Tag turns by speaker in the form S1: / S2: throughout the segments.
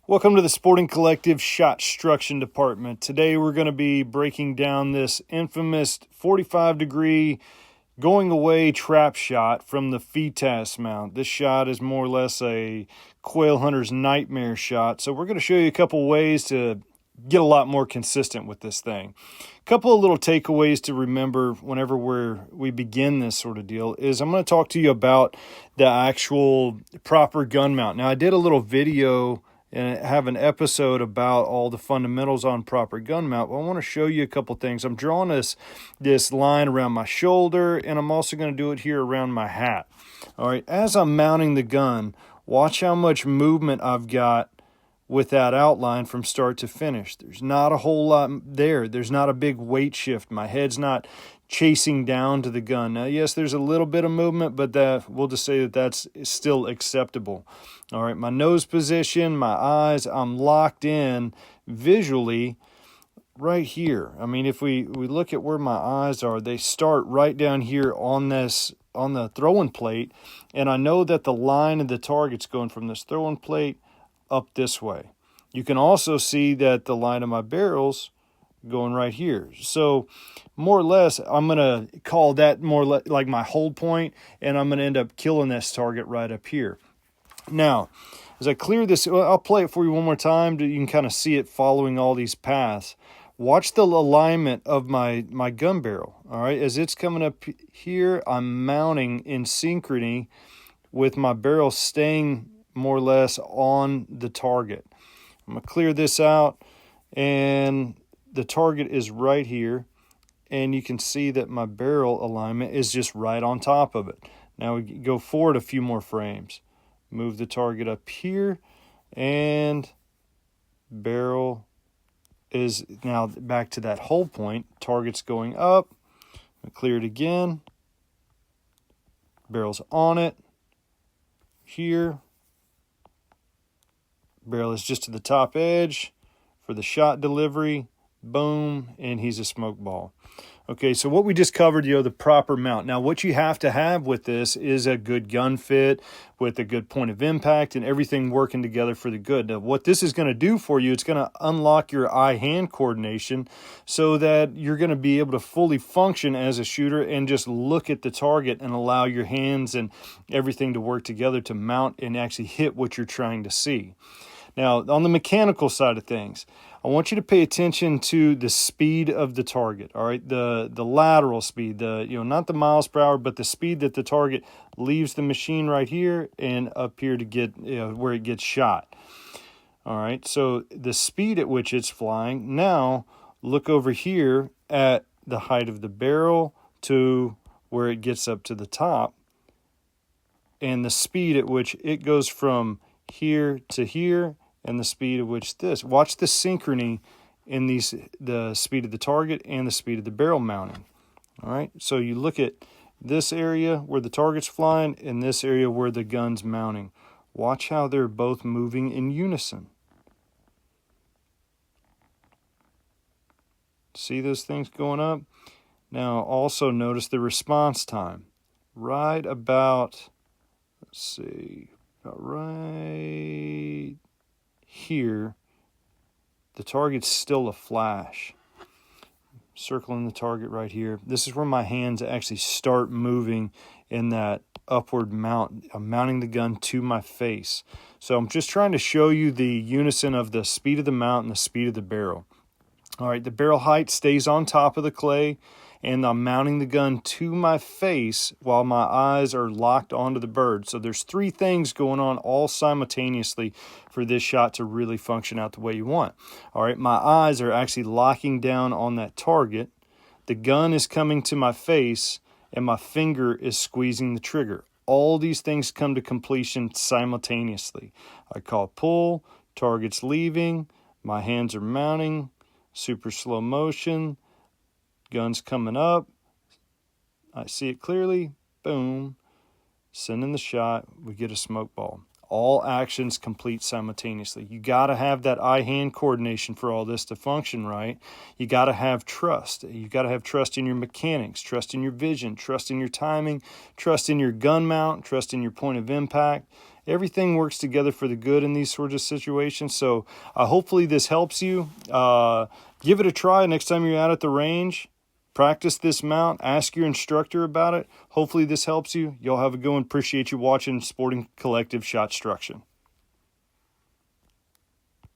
S1: Welcome to the Sporting Collective Shot-Struction department. Today we're going to be breaking down this infamous 45-degree going away trap shot from the FETAS mount. This shot is more or less a quail hunter's nightmare shot. So we're going to show you a couple ways to get a lot more consistent with this thing. A couple of little takeaways to remember whenever we begin this sort of deal is I'm going to talk to you about the actual proper gun mount. Now I did a little video and have an episode about all the fundamentals on proper gun mount. But I want to show you a couple things. I'm drawing this line around my shoulder, and I'm also going to do it here around my hat. All right, as I'm mounting the gun, watch how much movement I've got with that outline from start to finish. There's not a whole lot there. There's not a big weight shift. My head's not chasing down to the gun. Now, yes, there's a little bit of movement, but we'll just say that that's still acceptable. All right, my nose position, my eyes, I'm locked in visually right here. I mean, if we look at where my eyes are, they start right down here on the throwing plate, and I know that the line of the target's going from this throwing plate up this way. You can also see that the line of my barrel's going right here. So more or less, I'm going to call that more like my hold point, and I'm going to end up killing this target right up here. Now, as I clear this, I'll play it for you one more time. You can kind of see it following all these paths. Watch the alignment of my gun barrel. All right, as it's coming up here, I'm mounting in synchrony with my barrel staying more or less on the target. I'm going to clear this out, and the target is right here, and you can see that my barrel alignment is just right on top of it. Now we go forward a few more frames. Move the target up here, and barrel is now back to that hold point. Target's going up. Clear it again. Barrel's on it. Here. Barrel is just to the top edge for the shot delivery. Boom, and he's a smoke ball. Okay, so what we just covered, the proper mount. Now, what you have to have with this is a good gun fit with a good point of impact and everything working together for the good. Now, what this is going to do for you, it's going to unlock your eye-hand coordination so that you're going to be able to fully function as a shooter and just look at the target and allow your hands and everything to work together to mount and actually hit what you're trying to see. Now, on the mechanical side of things, I want you to pay attention to the speed of the target, all right? The lateral speed, not the miles per hour, but the speed that the target leaves the machine right here and up here to get where it gets shot. All right, so the speed at which it's flying. Now, look over here at the height of the barrel to where it gets up to the top, and the speed at which it goes from here to here, and the speed at which this. Watch the synchrony in the speed of the target and the speed of the barrel mounting. All right, so you look at this area where the target's flying and this area where the gun's mounting. Watch how they're both moving in unison. See those things going up? Now also notice the response time. Right about, right here, the target's still a flash. Circling the target right here. This is where my hands actually start moving in that upward mount. I'm mounting the gun to my face. So I'm just trying to show you the unison of the speed of the mount and the speed of the barrel. All right, the barrel height stays on top of the clay, and I'm mounting the gun to my face while my eyes are locked onto the bird. So there's three things going on all simultaneously for this shot to really function out the way you want. All right, my eyes are actually locking down on that target. The gun is coming to my face, and my finger is squeezing the trigger. All these things come to completion simultaneously. I call pull, target's leaving, my hands are mounting, super slow motion, gun's coming up, I see it clearly, boom, sending the shot, we get a smoke ball. All actions complete simultaneously. You got to have that eye-hand coordination for all this to function right. You got to have trust. You got to have trust in your mechanics, trust in your vision, trust in your timing, trust in your gun mount, trust in your point of impact. Everything works together for the good in these sorts of situations. So hopefully this helps you. Give it a try next time you're out at the range. Practice this mount. Ask your instructor about it. Hopefully this helps you. Y'all have a good one. Appreciate you watching Sporting Collective Shot-Struction.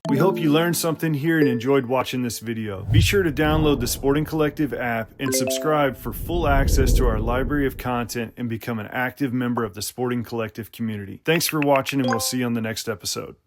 S1: We hope you learned something here and enjoyed watching this video. Be sure to download the Sporting Collective app and subscribe for full access to our library of content and become an active member of the Sporting Collective community. Thanks for watching, and we'll see you on the next episode.